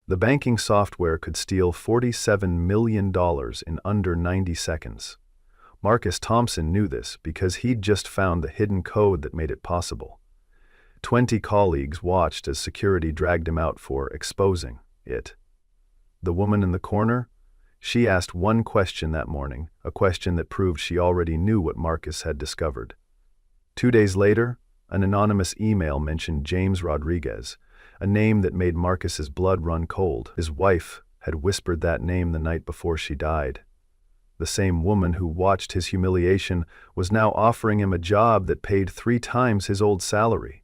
The banking software could steal $47 million in under 90 seconds. Marcus Thompson knew this because he'd just found the hidden code that made it possible. 20 colleagues watched as security dragged him out for exposing it. The woman in the corner? She asked one question that morning, a question that proved she already knew what Marcus had discovered. 2 days later, an anonymous email mentioned James Rodriguez, a name that made Marcus's blood run cold. His wife had whispered that name the night before she died. The same woman who watched his humiliation was now offering him a job that paid 3 times his old salary.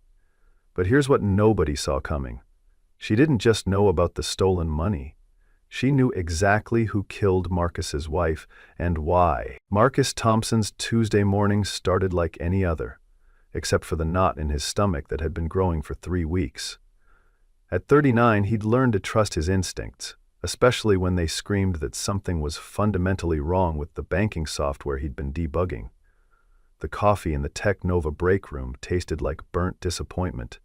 But here's what nobody saw coming. She didn't just know about the stolen money. She knew exactly who killed Marcus's wife and why. Marcus Thompson's Tuesday morning started like any other, except for the knot in his stomach that had been growing for 3 weeks. At 39, he'd learned to trust his instincts, especially when they screamed that something was fundamentally wrong with the banking software he'd been debugging. The coffee in the Tech Nova break room tasted like burnt disappointment,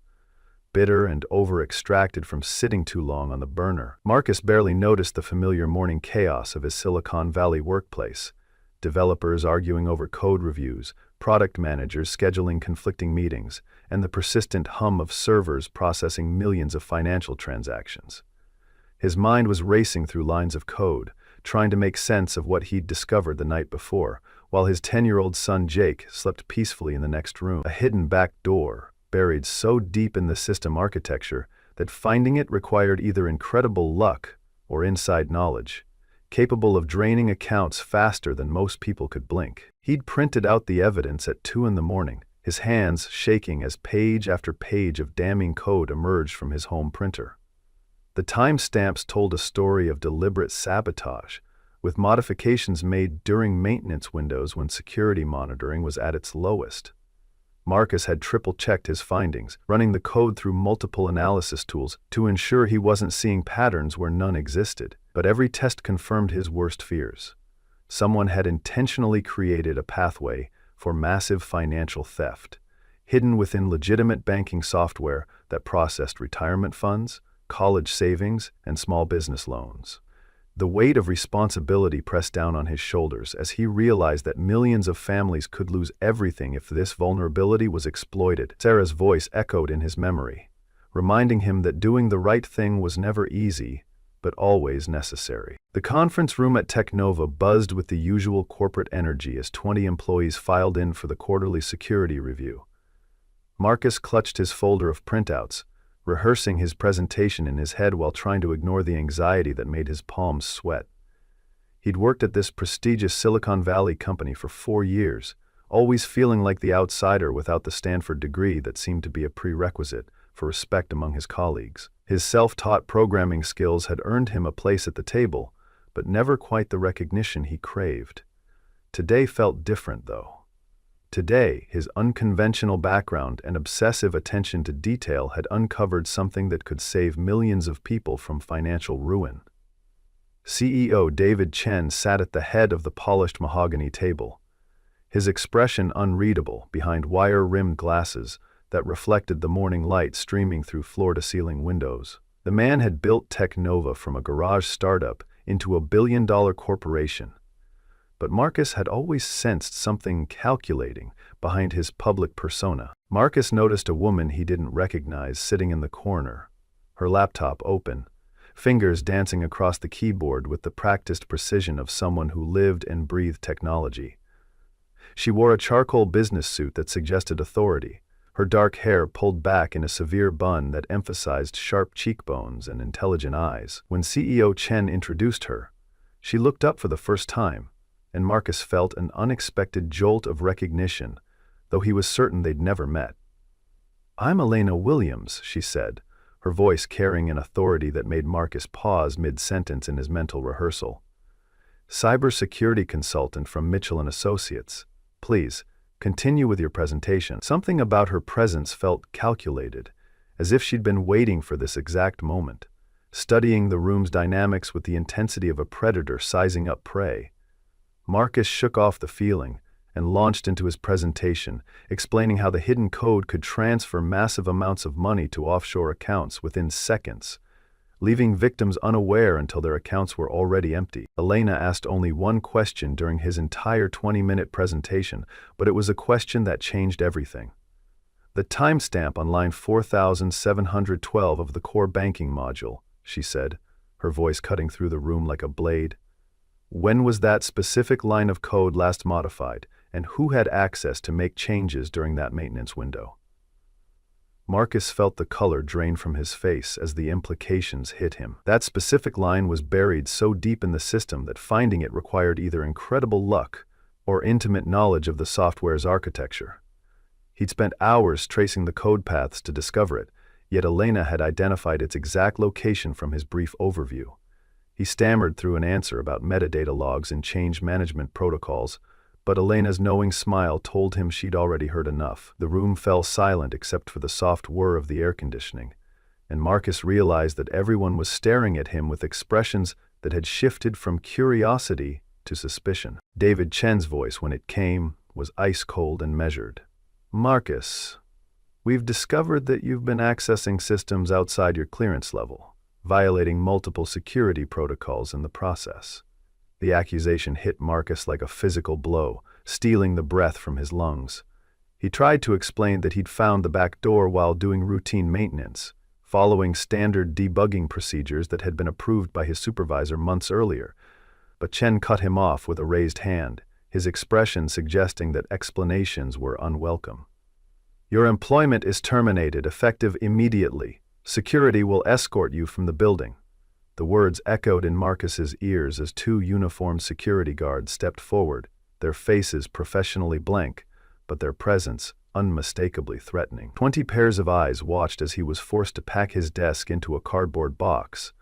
bitter and over-extracted from sitting too long on the burner. Marcus barely noticed the familiar morning chaos of his Silicon Valley workplace. Developers arguing over code reviews, product managers scheduling conflicting meetings, and the persistent hum of servers processing millions of financial transactions. His mind was racing through lines of code, trying to make sense of what he'd discovered the night before, while his 10-year-old son Jake slept peacefully in the next room. A hidden back door, buried so deep in the system architecture that finding it required either incredible luck or inside knowledge, capable of draining accounts faster than most people could blink. He'd printed out the evidence at 2 a.m, his hands shaking as page after page of damning code emerged from his home printer. The timestamps told a story of deliberate sabotage, with modifications made during maintenance windows when security monitoring was at its lowest. Marcus had triple-checked his findings, running the code through multiple analysis tools to ensure he wasn't seeing patterns where none existed. But every test confirmed his worst fears. Someone had intentionally created a pathway for massive financial theft, hidden within legitimate banking software that processed retirement funds, college savings, and small business loans. The weight of responsibility pressed down on his shoulders as he realized that millions of families could lose everything if this vulnerability was exploited. Sarah's voice echoed in his memory, reminding him that doing the right thing was never easy, but always necessary. The conference room at Tech Nova buzzed with the usual corporate energy as 20 employees filed in for the quarterly security review. Marcus clutched his folder of printouts, rehearsing his presentation in his head while trying to ignore the anxiety that made his palms sweat. He'd worked at this prestigious Silicon Valley company for 4 years, always feeling like the outsider without the Stanford degree that seemed to be a prerequisite for respect among his colleagues. His self-taught programming skills had earned him a place at the table, but never quite the recognition he craved. Today felt different, though. Today, his unconventional background and obsessive attention to detail had uncovered something that could save millions of people from financial ruin. CEO David Chen sat at the head of the polished mahogany table, his expression unreadable behind wire-rimmed glasses that reflected the morning light streaming through floor-to-ceiling windows. The man had built Tech Nova from a garage startup into a billion-dollar corporation. But Marcus had always sensed something calculating behind his public persona. Marcus noticed a woman he didn't recognize sitting in the corner, her laptop open, fingers dancing across the keyboard with the practiced precision of someone who lived and breathed technology. She wore a charcoal business suit that suggested authority, her dark hair pulled back in a severe bun that emphasized sharp cheekbones and intelligent eyes. When CEO Chen introduced her, she looked up for the first time, and Marcus felt an unexpected jolt of recognition, though he was certain they'd never met. "I'm Elena Williams," she said, her voice carrying an authority that made Marcus pause mid-sentence in his mental rehearsal. "Cybersecurity consultant from Mitchell & Associates. Please, continue with your presentation." Something about her presence felt calculated, as if she'd been waiting for this exact moment, studying the room's dynamics with the intensity of a predator sizing up prey. Marcus shook off the feeling and launched into his presentation, explaining how the hidden code could transfer massive amounts of money to offshore accounts within seconds, leaving victims unaware until their accounts were already empty. Elena asked only one question during his entire 20-minute presentation, but it was a question that changed everything. The timestamp on line 4712 of the core banking module, she said, her voice cutting through the room like a blade. When was that specific line of code last modified, and who had access to make changes during that maintenance window? Marcus felt the color drain from his face as the implications hit him. That specific line was buried so deep in the system that finding it required either incredible luck or intimate knowledge of the software's architecture. He'd spent hours tracing the code paths to discover it, yet Elena had identified its exact location from his brief overview. He stammered through an answer about metadata logs and change management protocols, but Elena's knowing smile told him she'd already heard enough. The room fell silent except for the soft whir of the air conditioning, and Marcus realized that everyone was staring at him with expressions that had shifted from curiosity to suspicion. David Chen's voice, when it came, was ice-cold and measured. "Marcus, we've discovered that you've been accessing systems outside your clearance level, violating multiple security protocols in the process." The accusation hit Marcus like a physical blow, stealing the breath from his lungs. He tried to explain that he'd found the back door while doing routine maintenance, following standard debugging procedures that had been approved by his supervisor months earlier, but Chen cut him off with a raised hand, his expression suggesting that explanations were unwelcome. "Your employment is terminated, effective immediately. Security will escort you from the building." The words echoed in Marcus's ears as two uniformed security guards stepped forward, their faces professionally blank, but their presence unmistakably threatening. 20 pairs of eyes watched as he was forced to pack his desk into a cardboard box.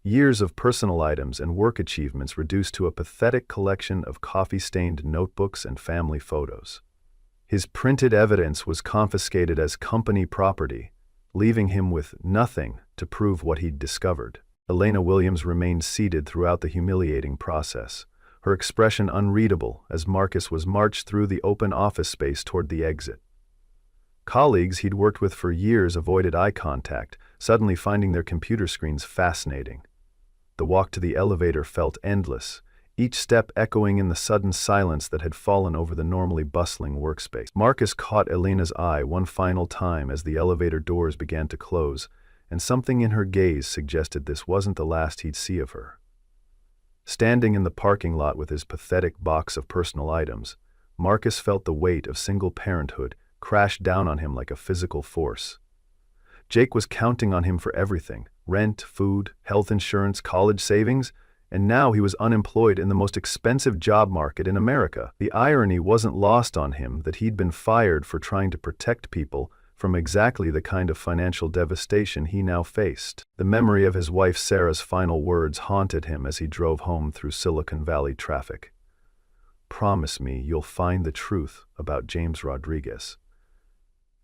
Years of personal items and work achievements reduced to a pathetic collection of coffee-stained notebooks and family photos. His printed evidence was confiscated as company property, leaving him with nothing to prove what he'd discovered. Elena Williams remained seated throughout the humiliating process, her expression unreadable as Marcus was marched through the open office space toward the exit. Colleagues he'd worked with for years avoided eye contact, suddenly finding their computer screens fascinating. The walk to the elevator felt endless, each step echoing in the sudden silence that had fallen over the normally bustling workspace. Marcus caught Elena's eye one final time as the elevator doors began to close, and something in her gaze suggested this wasn't the last he'd see of her. Standing in the parking lot with his pathetic box of personal items, Marcus felt the weight of single parenthood crash down on him like a physical force. Jake was counting on him for everything: rent, food, health insurance, college savings, and now he was unemployed in the most expensive job market in America. The irony wasn't lost on him that he'd been fired for trying to protect people from exactly the kind of financial devastation he now faced. The memory of his wife Sarah's final words haunted him as he drove home through Silicon Valley traffic. "Promise me you'll find the truth about James Rodriguez."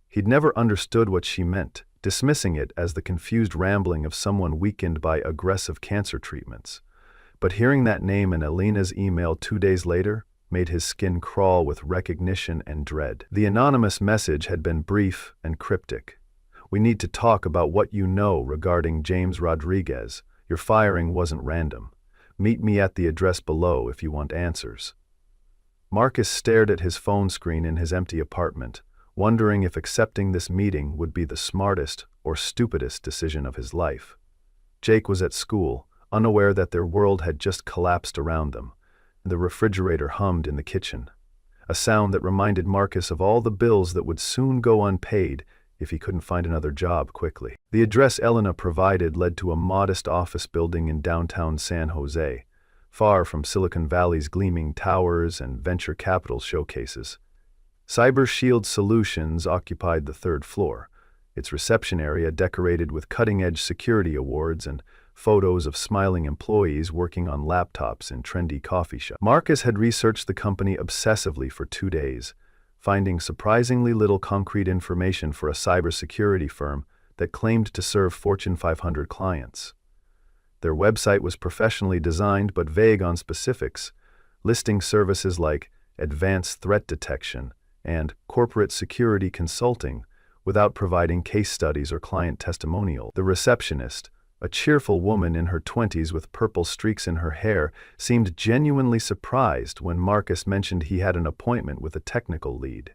He'd never understood what she meant, dismissing it as the confused rambling of someone weakened by aggressive cancer treatments. But hearing that name in Elena's email 2 days later made his skin crawl with recognition and dread. The anonymous message had been brief and cryptic. "We need to talk about what you know regarding James Rodriguez. Your firing wasn't random. Meet me at the address below if you want answers." Marcus stared at his phone screen in his empty apartment, wondering if accepting this meeting would be the smartest or stupidest decision of his life. Jake was at school, unaware that their world had just collapsed around them. The refrigerator hummed in the kitchen, a sound that reminded Marcus of all the bills that would soon go unpaid if he couldn't find another job quickly. The address Elena provided led to a modest office building in downtown San Jose, far from Silicon Valley's gleaming towers and venture capital showcases. Cyber Shield Solutions occupied the 3rd floor, its reception area decorated with cutting-edge security awards and photos of smiling employees working on laptops in trendy coffee shops. Marcus had researched the company obsessively for 2 days, finding surprisingly little concrete information for a cybersecurity firm that claimed to serve Fortune 500 clients. Their website was professionally designed but vague on specifics, listing services like advanced threat detection and corporate security consulting without providing case studies or client testimonial. The receptionist, A cheerful woman in her 20s with purple streaks in her hair seemed genuinely surprised when Marcus mentioned he had an appointment with a technical lead.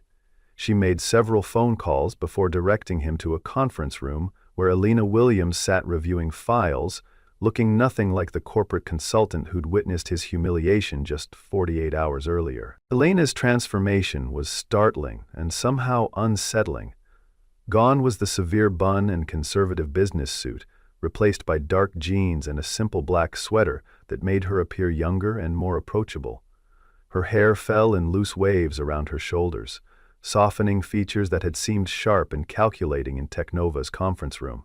She made several phone calls before directing him to a conference room where Elena Williams sat reviewing files, looking nothing like the corporate consultant who'd witnessed his humiliation just 48 hours earlier. Elena's transformation was startling and somehow unsettling. Gone was the severe bun and conservative business suit, replaced by dark jeans and a simple black sweater that made her appear younger and more approachable. Her hair fell in loose waves around her shoulders, softening features that had seemed sharp and calculating in Technova's conference room.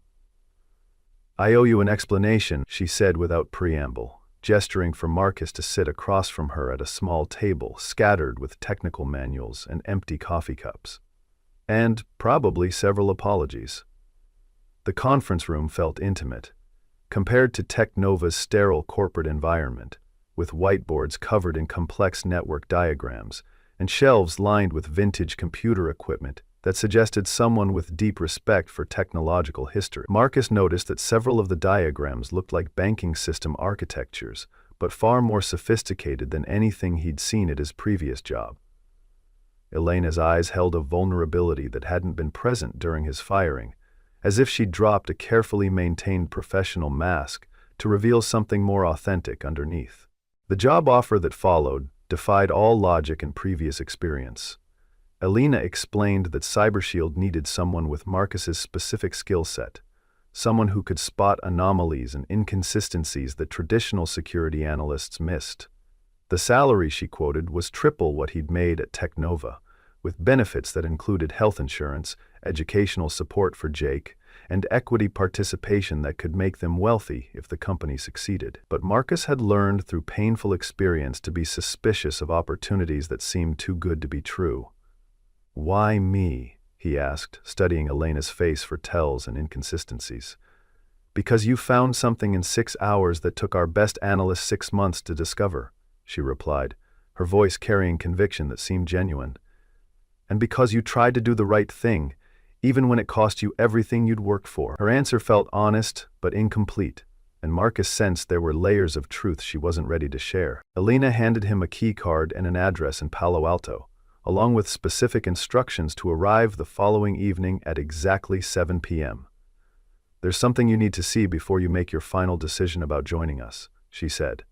"I owe you an explanation," she said without preamble, gesturing for Marcus to sit across from her at a small table scattered with technical manuals and empty coffee cups. And probably several apologies. The conference room felt intimate, compared to Technova's sterile corporate environment, with whiteboards covered in complex network diagrams and shelves lined with vintage computer equipment that suggested someone with deep respect for technological history. Marcus noticed that several of the diagrams looked like banking system architectures, but far more sophisticated than anything he'd seen at his previous job. Elena's eyes held a vulnerability that hadn't been present during his firing, as if she'd dropped a carefully maintained professional mask to reveal something more authentic underneath. The job offer that followed defied all logic and previous experience. Elena explained that CyberShield needed someone with Marcus's specific skill set, someone who could spot anomalies and inconsistencies that traditional security analysts missed. The salary she quoted was triple what he'd made at Technova, with benefits that included health insurance, educational support for Jake, and equity participation that could make them wealthy if the company succeeded. But Marcus had learned through painful experience to be suspicious of opportunities that seemed too good to be true. "Why me?" he asked, studying Elena's face for tells and inconsistencies. "Because you found something in 6 hours that took our best analyst 6 months to discover," she replied, her voice carrying conviction that seemed genuine. "And because you tried to do the right thing, even when it cost you everything you'd worked for." Her answer felt honest but incomplete, and Marcus sensed there were layers of truth she wasn't ready to share. Elena handed him a key card and an address in Palo Alto, along with specific instructions to arrive the following evening at exactly 7 p.m. "There's something you need to see before you make your final decision about joining us," she said,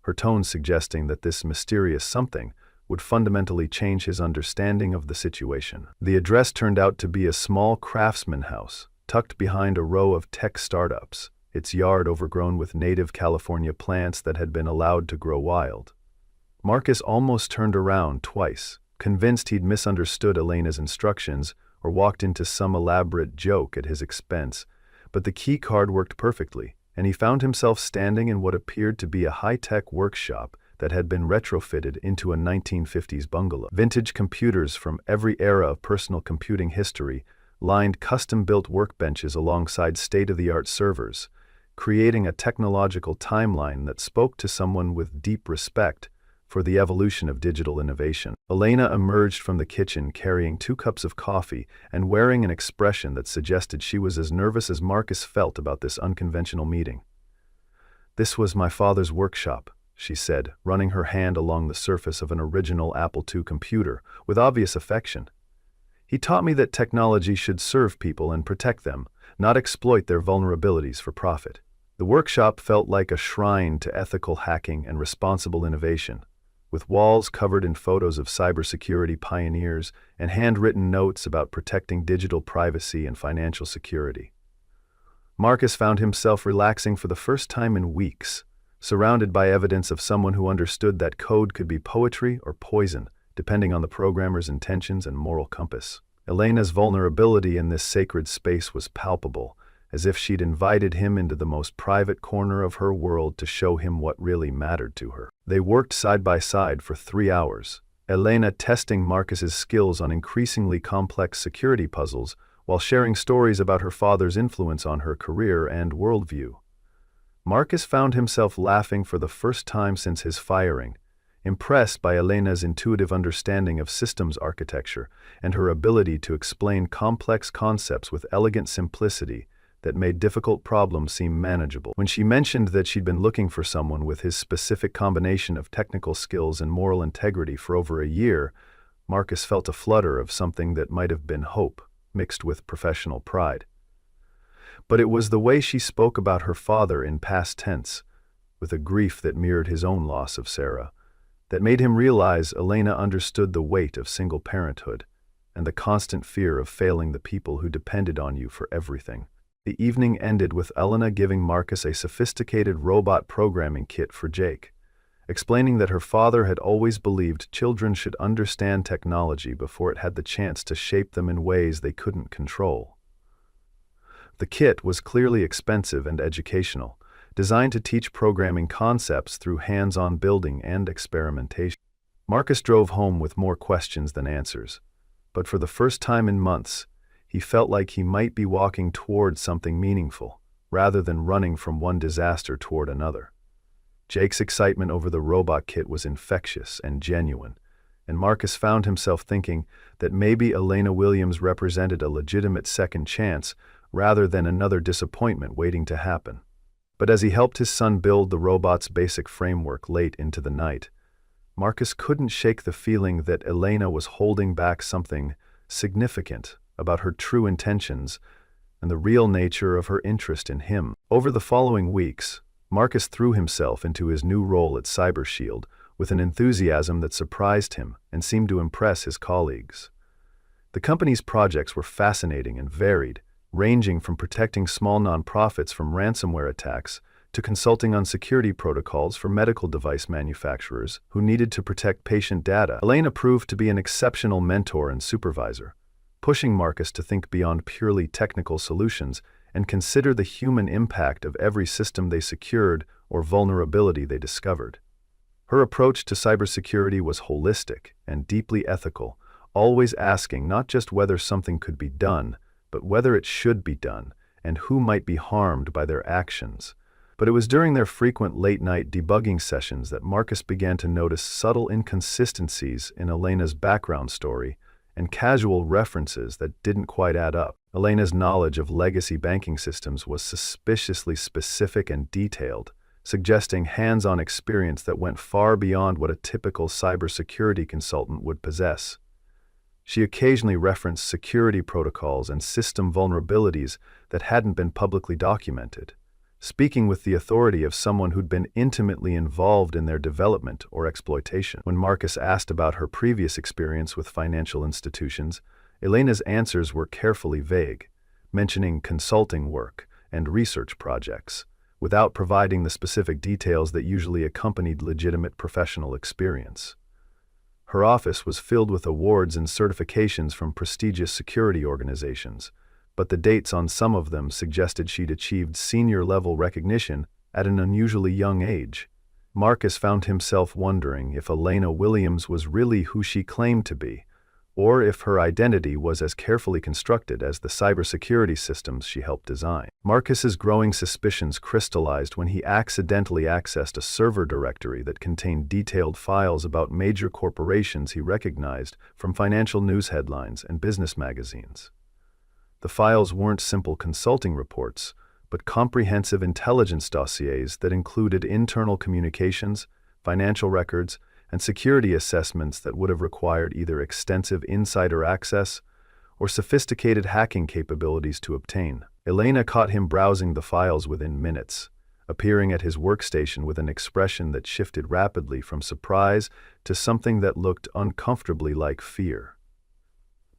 her tone suggesting that this mysterious something would fundamentally change his understanding of the situation. The address turned out to be a small craftsman house, tucked behind a row of tech startups, its yard overgrown with native California plants that had been allowed to grow wild. Marcus almost turned around twice, convinced he'd misunderstood Elena's instructions or walked into some elaborate joke at his expense, but the key card worked perfectly, and he found himself standing in what appeared to be a high-tech workshop that had been retrofitted into a 1950s bungalow. Vintage computers from every era of personal computing history lined custom-built workbenches alongside state-of-the-art servers, creating a technological timeline that spoke to someone with deep respect for the evolution of digital innovation. Elena emerged from the kitchen carrying 2 cups of coffee and wearing an expression that suggested she was as nervous as Marcus felt about this unconventional meeting. "This was my father's workshop," she said, running her hand along the surface of an original Apple II computer with obvious affection. "He taught me that technology should serve people and protect them, not exploit their vulnerabilities for profit." The workshop felt like a shrine to ethical hacking and responsible innovation, with walls covered in photos of cybersecurity pioneers and handwritten notes about protecting digital privacy and financial security. Marcus found himself relaxing for the first time in weeks, surrounded by evidence of someone who understood that code could be poetry or poison, depending on the programmer's intentions and moral compass. Elena's vulnerability in this sacred space was palpable, as if she'd invited him into the most private corner of her world to show him what really mattered to her. They worked side by side for 3 hours, Elena testing Marcus's skills on increasingly complex security puzzles while sharing stories about her father's influence on her career and worldview. Marcus found himself laughing for the first time since his firing, impressed by Elena's intuitive understanding of systems architecture and her ability to explain complex concepts with elegant simplicity that made difficult problems seem manageable. When she mentioned that she'd been looking for someone with his specific combination of technical skills and moral integrity for over a year, Marcus felt a flutter of something that might have been hope, mixed with professional pride. But it was the way she spoke about her father in past tense, with a grief that mirrored his own loss of Sarah, that made him realize Elena understood the weight of single parenthood and the constant fear of failing the people who depended on you for everything. The evening ended with Elena giving Marcus a sophisticated robot programming kit for Jake, explaining that her father had always believed children should understand technology before it had the chance to shape them in ways they couldn't control. The kit was clearly expensive and educational, designed to teach programming concepts through hands-on building and experimentation. Marcus drove home with more questions than answers, but for the first time in months, he felt like he might be walking toward something meaningful, rather than running from one disaster toward another. Jake's excitement over the robot kit was infectious and genuine, and Marcus found himself thinking that maybe Elena Williams represented a legitimate second chance rather than another disappointment waiting to happen. But as he helped his son build the robot's basic framework late into the night, Marcus couldn't shake the feeling that Elena was holding back something significant about her true intentions and the real nature of her interest in him. Over the following weeks, Marcus threw himself into his new role at CyberShield with an enthusiasm that surprised him and seemed to impress his colleagues. The company's projects were fascinating and varied, ranging from protecting small nonprofits from ransomware attacks to consulting on security protocols for medical device manufacturers who needed to protect patient data. Elena proved to be an exceptional mentor and supervisor, pushing Marcus to think beyond purely technical solutions and consider the human impact of every system they secured or vulnerability they discovered. Her approach to cybersecurity was holistic and deeply ethical, always asking not just whether something could be done, but whether it should be done and who might be harmed by their actions. But it was during their frequent late-night debugging sessions that Marcus began to notice subtle inconsistencies in Elena's background story and casual references that didn't quite add up. Elena's knowledge of legacy banking systems was suspiciously specific and detailed, suggesting hands-on experience that went far beyond what a typical cybersecurity consultant would possess. She occasionally referenced security protocols and system vulnerabilities that hadn't been publicly documented, speaking with the authority of someone who'd been intimately involved in their development or exploitation. When Marcus asked about her previous experience with financial institutions, Elena's answers were carefully vague, mentioning consulting work and research projects, without providing the specific details that usually accompanied legitimate professional experience. Her office was filled with awards and certifications from prestigious security organizations, but the dates on some of them suggested she'd achieved senior-level recognition at an unusually young age. Marcus found himself wondering if Elena Williams was really who she claimed to be, or if her identity was as carefully constructed as the cybersecurity systems she helped design. Marcus's growing suspicions crystallized when he accidentally accessed a server directory that contained detailed files about major corporations he recognized from financial news headlines and business magazines. The files weren't simple consulting reports, but comprehensive intelligence dossiers that included internal communications, financial records, and security assessments that would have required either extensive insider access or sophisticated hacking capabilities to obtain. Elena caught him browsing the files within minutes, appearing at his workstation with an expression that shifted rapidly from surprise to something that looked uncomfortably like fear.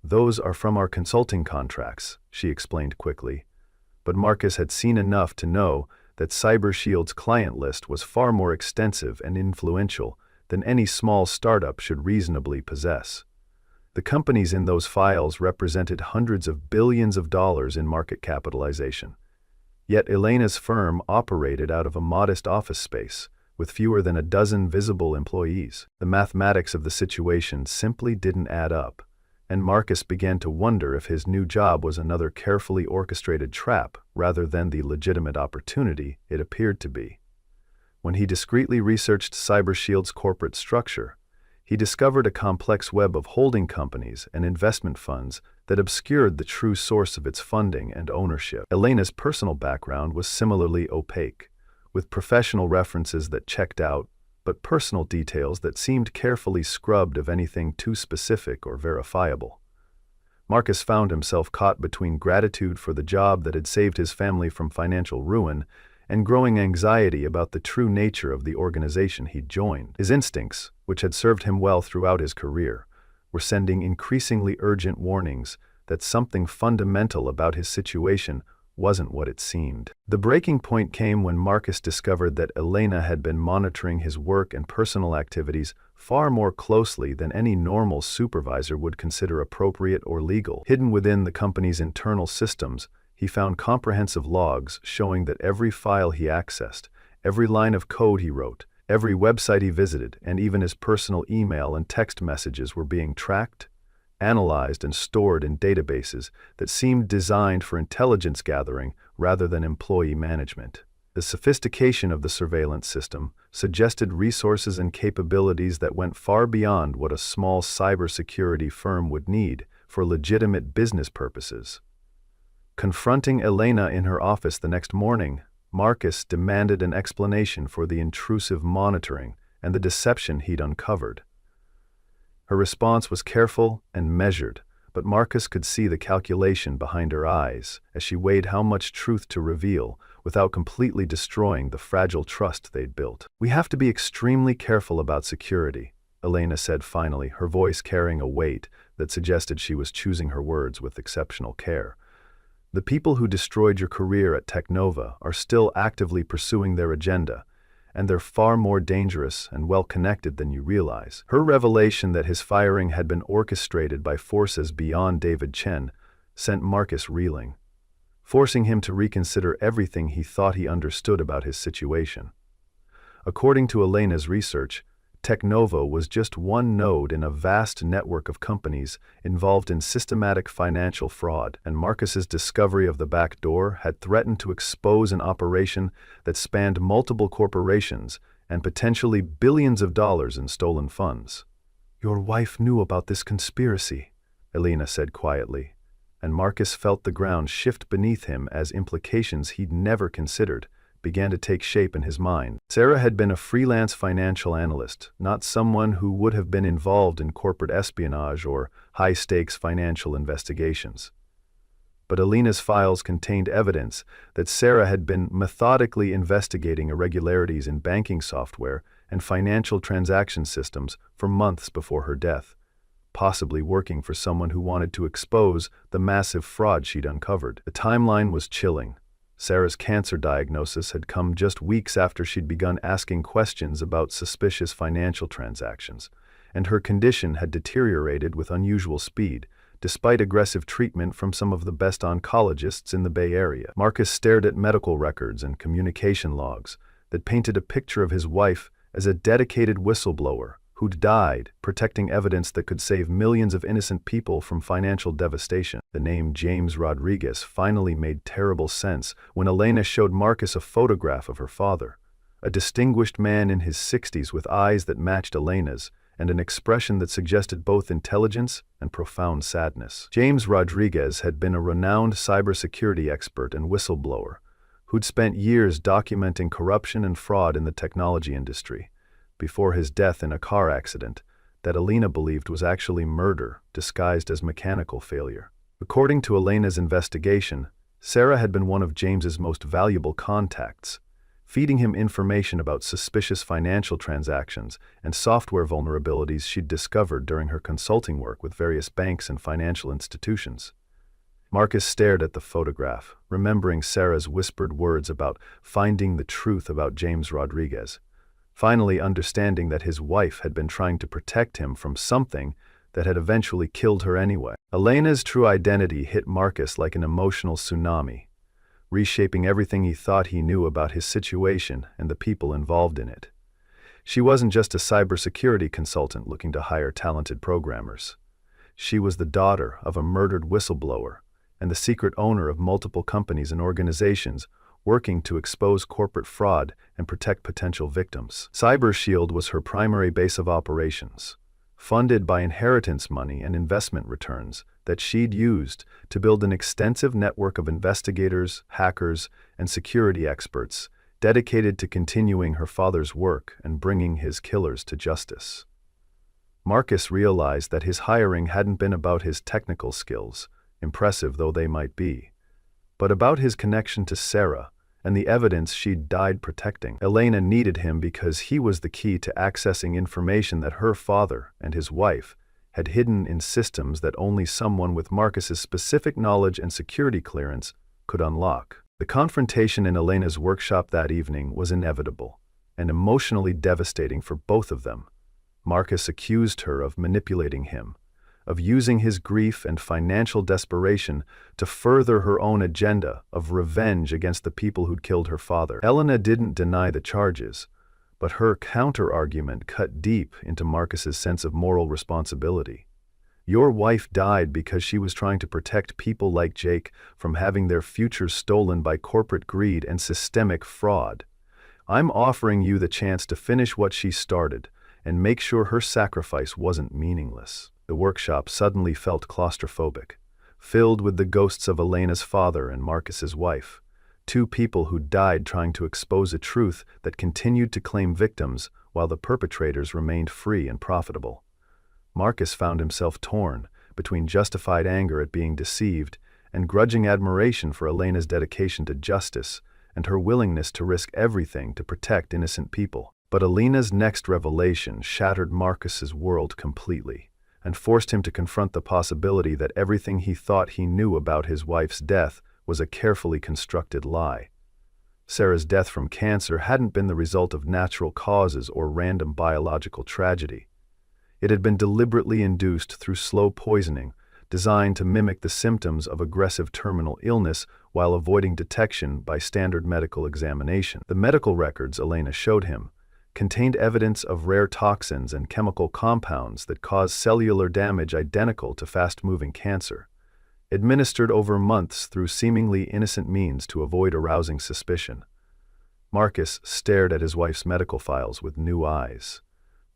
"Those are from our consulting contracts," she explained quickly, but Marcus had seen enough to know that CyberShield's client list was far more extensive and influential than any small startup should reasonably possess. The companies in those files represented hundreds of billions of dollars in market capitalization. Yet Elena's firm operated out of a modest office space, with fewer than a dozen visible employees. The mathematics of the situation simply didn't add up, and Marcus began to wonder if his new job was another carefully orchestrated trap rather than the legitimate opportunity it appeared to be. When he discreetly researched CyberShield's corporate structure, he discovered a complex web of holding companies and investment funds that obscured the true source of its funding and ownership. Elena's personal background was similarly opaque, with professional references that checked out, but personal details that seemed carefully scrubbed of anything too specific or verifiable. Marcus found himself caught between gratitude for the job that had saved his family from financial ruin and growing anxiety about the true nature of the organization he'd joined. His instincts, which had served him well throughout his career, were sending increasingly urgent warnings that something fundamental about his situation wasn't what it seemed. The breaking point came when Marcus discovered that Elena had been monitoring his work and personal activities far more closely than any normal supervisor would consider appropriate or legal. Hidden within the company's internal systems, he found comprehensive logs showing that every file he accessed, every line of code he wrote, every website he visited, and even his personal email and text messages were being tracked, analyzed, and stored in databases that seemed designed for intelligence gathering rather than employee management. The sophistication of the surveillance system suggested resources and capabilities that went far beyond what a small cybersecurity firm would need for legitimate business purposes. Confronting Elena in her office the next morning, Marcus demanded an explanation for the intrusive monitoring and the deception he'd uncovered. Her response was careful and measured, but Marcus could see the calculation behind her eyes as she weighed how much truth to reveal without completely destroying the fragile trust they'd built. "We have to be extremely careful about security," Elena said finally, her voice carrying a weight that suggested she was choosing her words with exceptional care. "The people who destroyed your career at Technova are still actively pursuing their agenda, and they're far more dangerous and well-connected than you realize." Her revelation that his firing had been orchestrated by forces beyond David Chen sent Marcus reeling, forcing him to reconsider everything he thought he understood about his situation. According to Elena's research, Technova was just one node in a vast network of companies involved in systematic financial fraud, and Marcus's discovery of the back door had threatened to expose an operation that spanned multiple corporations and potentially billions of dollars in stolen funds. "Your wife knew about this conspiracy," Elena said quietly, and Marcus felt the ground shift beneath him as implications he'd never considered began to take shape in his mind. Sarah had been a freelance financial analyst, not someone who would have been involved in corporate espionage or high-stakes financial investigations. But Elena's files contained evidence that Sarah had been methodically investigating irregularities in banking software and financial transaction systems for months before her death, possibly working for someone who wanted to expose the massive fraud she'd uncovered. The timeline was chilling. Sarah's cancer diagnosis had come just weeks after she'd begun asking questions about suspicious financial transactions, and her condition had deteriorated with unusual speed, despite aggressive treatment from some of the best oncologists in the Bay Area. Marcus stared at medical records and communication logs that painted a picture of his wife as a dedicated whistleblower who'd died protecting evidence that could save millions of innocent people from financial devastation. The name James Rodriguez finally made terrible sense when Elena showed Marcus a photograph of her father, a distinguished man in his 60s with eyes that matched Elena's and an expression that suggested both intelligence and profound sadness. James Rodriguez had been a renowned cybersecurity expert and whistleblower who'd spent years documenting corruption and fraud in the technology industry before his death in a car accident that Elena believed was actually murder disguised as mechanical failure. According to Elena's investigation, Sarah had been one of James's most valuable contacts, feeding him information about suspicious financial transactions and software vulnerabilities she'd discovered during her consulting work with various banks and financial institutions. Marcus stared at the photograph, remembering Sarah's whispered words about finding the truth about James Rodriguez, finally understanding that his wife had been trying to protect him from something that had eventually killed her anyway. Elena's true identity hit Marcus like an emotional tsunami, reshaping everything he thought he knew about his situation and the people involved in it. She wasn't just a cybersecurity consultant looking to hire talented programmers. She was the daughter of a murdered whistleblower and the secret owner of multiple companies and organizations working to expose corporate fraud and protect potential victims. Cyber Shield was her primary base of operations, funded by inheritance money and investment returns that she'd used to build an extensive network of investigators, hackers, and security experts dedicated to continuing her father's work and bringing his killers to justice. Marcus realized that his hiring hadn't been about his technical skills, impressive though they might be, but about his connection to Sarah and the evidence she'd died protecting. Elena needed him because he was the key to accessing information that her father and his wife had hidden in systems that only someone with Marcus's specific knowledge and security clearance could unlock. The confrontation in Elena's workshop that evening was inevitable and emotionally devastating for both of them. Marcus accused her of manipulating him, of using his grief and financial desperation to further her own agenda of revenge against the people who'd killed her father. Elena didn't deny the charges, but her counter-argument cut deep into Marcus's sense of moral responsibility. Your wife died because she was trying to protect people like Jake from having their futures stolen by corporate greed and systemic fraud. I'm offering you the chance to finish what she started and make sure her sacrifice wasn't meaningless. The workshop suddenly felt claustrophobic, filled with the ghosts of Elena's father and Marcus's wife, two people who died trying to expose a truth that continued to claim victims while the perpetrators remained free and profitable. Marcus found himself torn between justified anger at being deceived and grudging admiration for Elena's dedication to justice and her willingness to risk everything to protect innocent people. But Elena's next revelation shattered Marcus's world completely and forced him to confront the possibility that everything he thought he knew about his wife's death was a carefully constructed lie. Sarah's death from cancer hadn't been the result of natural causes or random biological tragedy. It had been deliberately induced through slow poisoning, designed to mimic the symptoms of aggressive terminal illness while avoiding detection by standard medical examination. The medical records Elena showed him contained evidence of rare toxins and chemical compounds that cause cellular damage identical to fast-moving cancer, administered over months through seemingly innocent means to avoid arousing suspicion. Marcus stared at his wife's medical files with new eyes,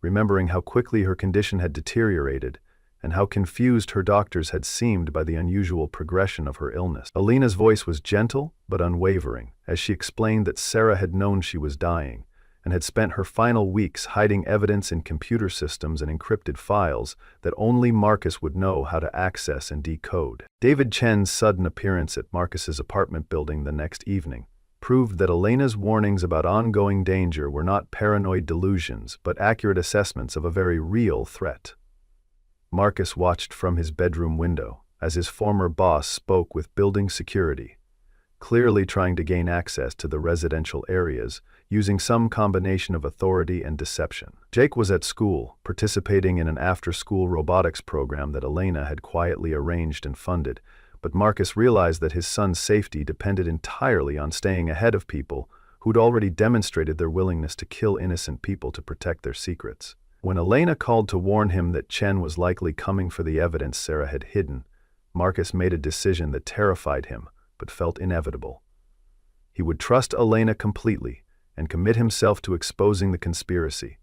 remembering how quickly her condition had deteriorated and how confused her doctors had seemed by the unusual progression of her illness. Elena's voice was gentle but unwavering as she explained that Sarah had known she was dying and had spent her final weeks hiding evidence in computer systems and encrypted files that only Marcus would know how to access and decode. David Chen's sudden appearance at Marcus's apartment building the next evening proved that Elena's warnings about ongoing danger were not paranoid delusions but accurate assessments of a very real threat. Marcus watched from his bedroom window as his former boss spoke with building security, clearly trying to gain access to the residential areas using some combination of authority and deception. Jake was at school, participating in an after-school robotics program that Elena had quietly arranged and funded, but Marcus realized that his son's safety depended entirely on staying ahead of people who'd already demonstrated their willingness to kill innocent people to protect their secrets. When Elena called to warn him that Chen was likely coming for the evidence Sarah had hidden, Marcus made a decision that terrified him but felt inevitable. He would trust Elena completely and commit himself to exposing the conspiracy,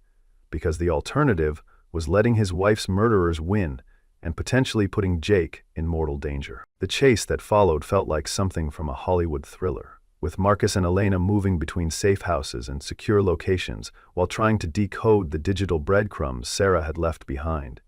because the alternative was letting his wife's murderers win and potentially putting Jake in mortal danger. The chase that followed felt like something from a Hollywood thriller, with Marcus and Elena moving between safe houses and secure locations while trying to decode the digital breadcrumbs Sarah had left behind.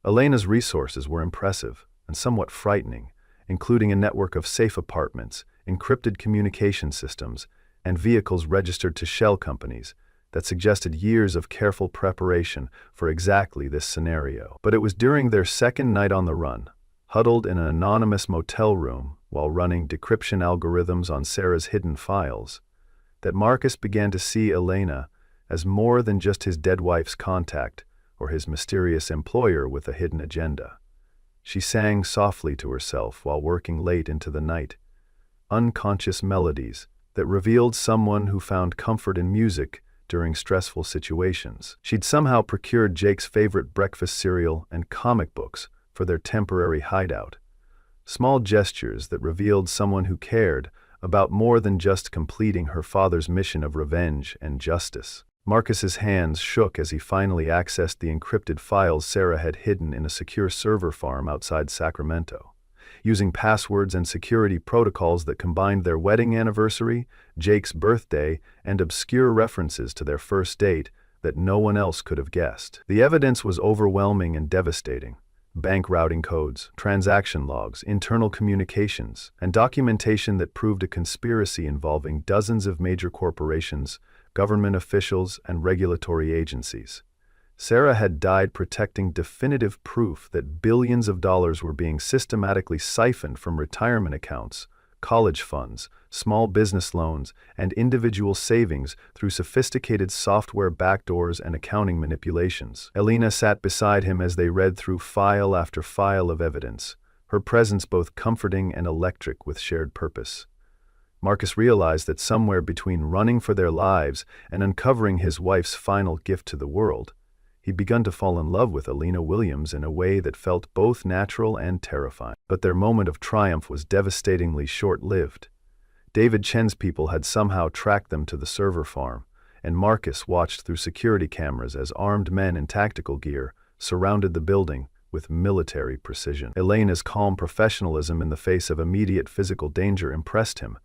Elena's resources were impressive and somewhat frightening, including a network of safe apartments, encrypted communication systems, and vehicles registered to shell companies that suggested years of careful preparation for exactly this scenario. But it was during their second night on the run, huddled in an anonymous motel room while running decryption algorithms on Sarah's hidden files, that Marcus began to see Elena as more than just his dead wife's contact or his mysterious employer with a hidden agenda. She sang softly to herself while working late into the night, unconscious melodies that revealed someone who found comfort in music during stressful situations. She'd somehow procured Jake's favorite breakfast cereal and comic books for their temporary hideout, small gestures that revealed someone who cared about more than just completing her father's mission of revenge and justice. Marcus's hands shook as he finally accessed the encrypted files Sarah had hidden in a secure server farm outside Sacramento. Using passwords and security protocols that combined their wedding anniversary, Jake's birthday, and obscure references to their first date that no one else could have guessed. The evidence was overwhelming and devastating. Bank routing codes, transaction logs, internal communications, and documentation that proved a conspiracy involving dozens of major corporations, government officials, and regulatory agencies. Sarah had died protecting definitive proof that billions of dollars were being systematically siphoned from retirement accounts, college funds, small business loans, and individual savings through sophisticated software backdoors and accounting manipulations. Elena sat beside him as they read through file after file of evidence, her presence both comforting and electric with shared purpose. Marcus realized that somewhere between running for their lives and uncovering his wife's final gift to the world, he'd begun to fall in love with Elena Williams in a way that felt both natural and terrifying. But their moment of triumph was devastatingly short-lived. David Chen's people had somehow tracked them to the server farm, and Marcus watched through security cameras as armed men in tactical gear surrounded the building with military precision. Elena's calm professionalism in the face of immediate physical danger impressed him,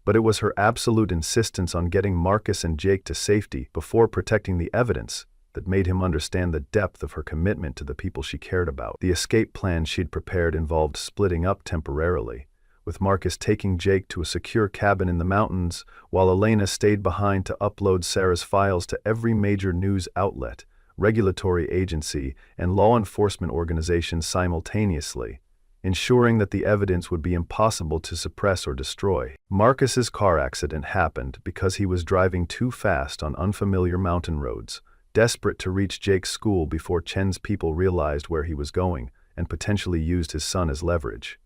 but it was her absolute insistence on getting Marcus and Jake to safety before protecting the evidence that made him understand the depth of her commitment to the people she cared about. The escape plan she'd prepared involved splitting up temporarily, with Marcus taking Jake to a secure cabin in the mountains, while Elena stayed behind to upload Sarah's files to every major news outlet, regulatory agency, and law enforcement organization simultaneously, ensuring that the evidence would be impossible to suppress or destroy. Marcus's car accident happened because he was driving too fast on unfamiliar mountain roads, desperate to reach Jake's school before Chen's people realized where he was going and potentially used his son as leverage.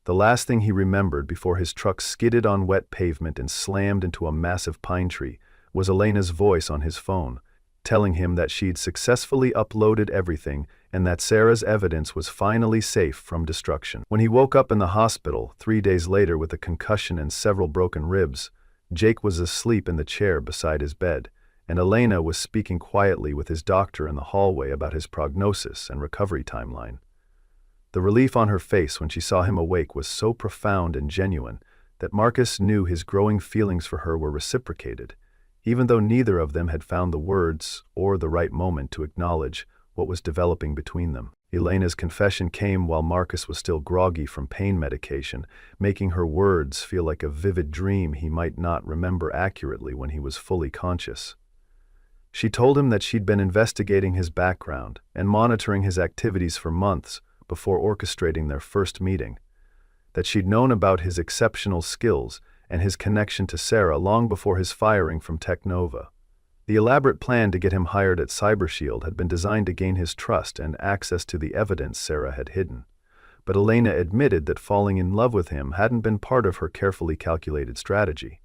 The last thing he remembered before his truck skidded on wet pavement and slammed into a massive pine tree was Elena's voice on his phone, telling him that she'd successfully uploaded everything and that Sarah's evidence was finally safe from destruction. When he woke up in the hospital 3 days later with a concussion and several broken ribs, Jake was asleep in the chair beside his bed, and Elena was speaking quietly with his doctor in the hallway about his prognosis and recovery timeline. The relief on her face when she saw him awake was so profound and genuine that Marcus knew his growing feelings for her were reciprocated, even though neither of them had found the words or the right moment to acknowledge what was developing between them. Elena's confession came while Marcus was still groggy from pain medication, making her words feel like a vivid dream he might not remember accurately when he was fully conscious. She told him that she'd been investigating his background and monitoring his activities for months before orchestrating their first meeting, that she'd known about his exceptional skills and his connection to Sarah long before his firing from Technova. The elaborate plan to get him hired at CyberShield had been designed to gain his trust and access to the evidence Sarah had hidden. But Elena admitted that falling in love with him hadn't been part of her carefully calculated strategy.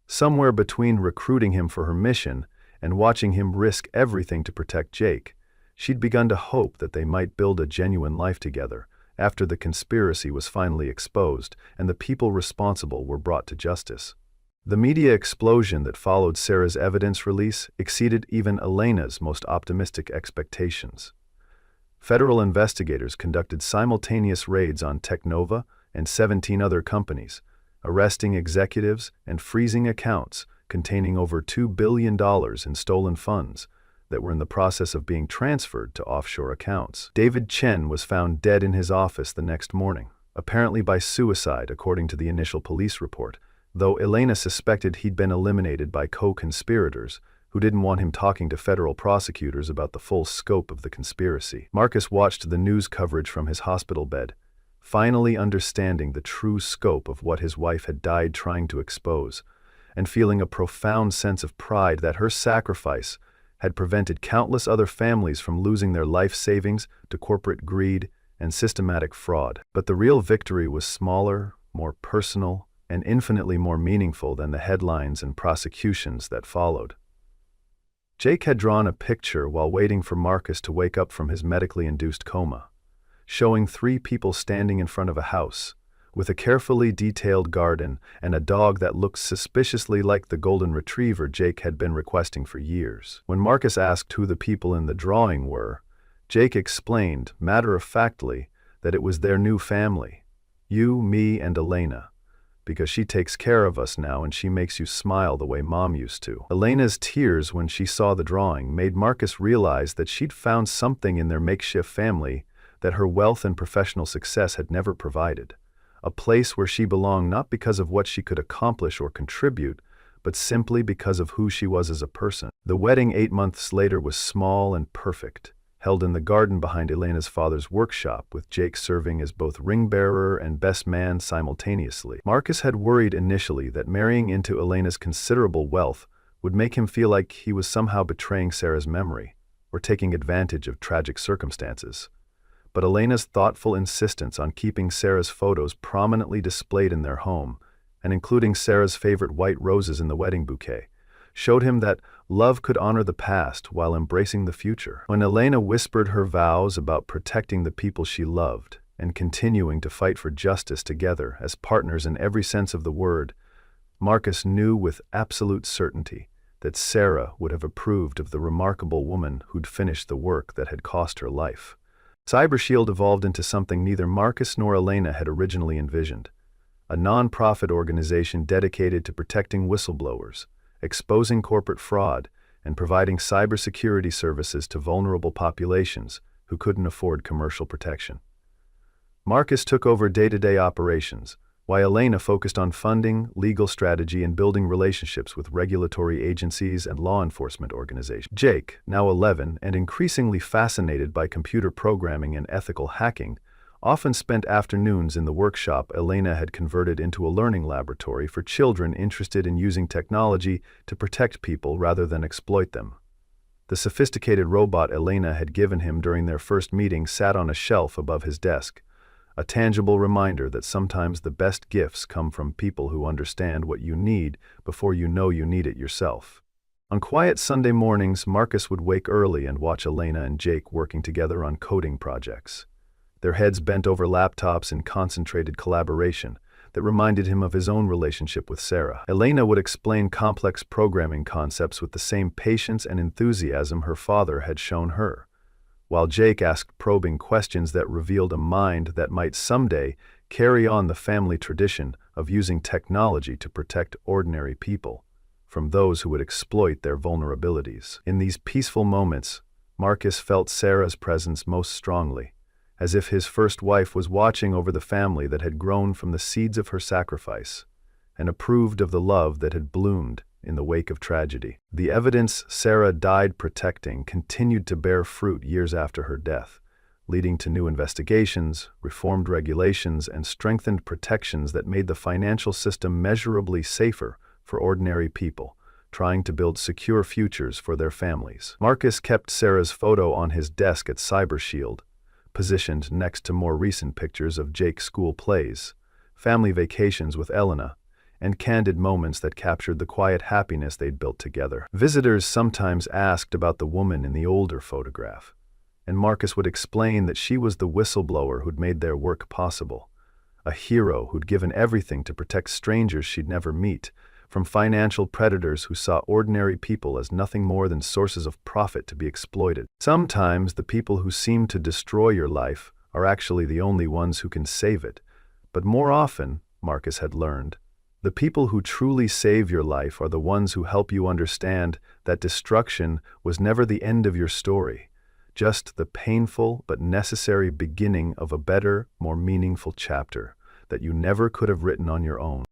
Somewhere between recruiting him for her mission and watching him risk everything to protect Jake, she'd begun to hope that they might build a genuine life together after the conspiracy was finally exposed and the people responsible were brought to justice. The media explosion that followed Sarah's evidence release exceeded even Elena's most optimistic expectations. Federal investigators conducted simultaneous raids on Technova and 17 other companies, arresting executives and freezing accounts containing over $2 billion in stolen funds that were in the process of being transferred to offshore accounts. David Chen was found dead in his office the next morning, apparently by suicide according to the initial police report, though Elena suspected he'd been eliminated by co-conspirators who didn't want him talking to federal prosecutors about the full scope of the conspiracy. Marcus watched the news coverage from his hospital bed, finally understanding the true scope of what his wife had died trying to expose, and feeling a profound sense of pride that her sacrifice had prevented countless other families from losing their life savings to corporate greed and systematic fraud. But the real victory was smaller, more personal, and infinitely more meaningful than the headlines and prosecutions that followed. Jake had drawn a picture while waiting for Marcus to wake up from his medically induced coma, showing 3 people standing in front of a house, with a carefully detailed garden and a dog that looked suspiciously like the golden retriever Jake had been requesting for years. When Marcus asked who the people in the drawing were, Jake explained, matter-of-factly, that it was their new family. You, me, and Elena. Because she takes care of us now and she makes you smile the way Mom used to. Elena's tears when she saw the drawing made Marcus realize that she'd found something in their makeshift family that her wealth and professional success had never provided. A place where she belonged not because of what she could accomplish or contribute, but simply because of who she was as a person. The wedding 8 months later was small and perfect, held in the garden behind Elena's father's workshop, with Jake serving as both ring-bearer and best man simultaneously. Marcus had worried initially that marrying into Elena's considerable wealth would make him feel like he was somehow betraying Sarah's memory, or taking advantage of tragic circumstances. But Elena's thoughtful insistence on keeping Sarah's photos prominently displayed in their home, and including Sarah's favorite white roses in the wedding bouquet, showed him that love could honor the past while embracing the future. When Elena whispered her vows about protecting the people she loved and continuing to fight for justice together as partners in every sense of the word, Marcus knew with absolute certainty that Sarah would have approved of the remarkable woman who'd finished the work that had cost her life. CyberShield evolved into something neither Marcus nor Elena had originally envisioned: a non-profit organization dedicated to protecting whistleblowers, exposing corporate fraud, and providing cybersecurity services to vulnerable populations who couldn't afford commercial protection. Marcus took over day-to-day operations, while Elena focused on funding, legal strategy, and building relationships with regulatory agencies and law enforcement organizations. Jake, now 11 and increasingly fascinated by computer programming and ethical hacking, often spent afternoons in the workshop Elena had converted into a learning laboratory for children interested in using technology to protect people rather than exploit them. The sophisticated robot Elena had given him during their first meeting sat on a shelf above his desk, a tangible reminder that sometimes the best gifts come from people who understand what you need before you know you need it yourself. On quiet Sunday mornings, Marcus would wake early and watch Elena and Jake working together on coding projects, their heads bent over laptops in concentrated collaboration that reminded him of his own relationship with Sarah. Elena would explain complex programming concepts with the same patience and enthusiasm her father had shown her, while Jake asked probing questions that revealed a mind that might someday carry on the family tradition of using technology to protect ordinary people from those who would exploit their vulnerabilities. In these peaceful moments, Marcus felt Sarah's presence most strongly, as if his first wife was watching over the family that had grown from the seeds of her sacrifice, and approved of the love that had bloomed in the wake of tragedy. The evidence Sarah died protecting continued to bear fruit years after her death, leading to new investigations, reformed regulations, and strengthened protections that made the financial system measurably safer for ordinary people trying to build secure futures for their families. Marcus kept Sarah's photo on his desk at CyberShield, positioned next to more recent pictures of Jake's school plays, family vacations with Elena, and candid moments that captured the quiet happiness they'd built together. Visitors sometimes asked about the woman in the older photograph, and Marcus would explain that she was the whistleblower who'd made their work possible, a hero who'd given everything to protect strangers she'd never meet, from financial predators who saw ordinary people as nothing more than sources of profit to be exploited. Sometimes the people who seem to destroy your life are actually the only ones who can save it, but more often, Marcus had learned, the people who truly save your life are the ones who help you understand that destruction was never the end of your story, just the painful but necessary beginning of a better, more meaningful chapter that you never could have written on your own.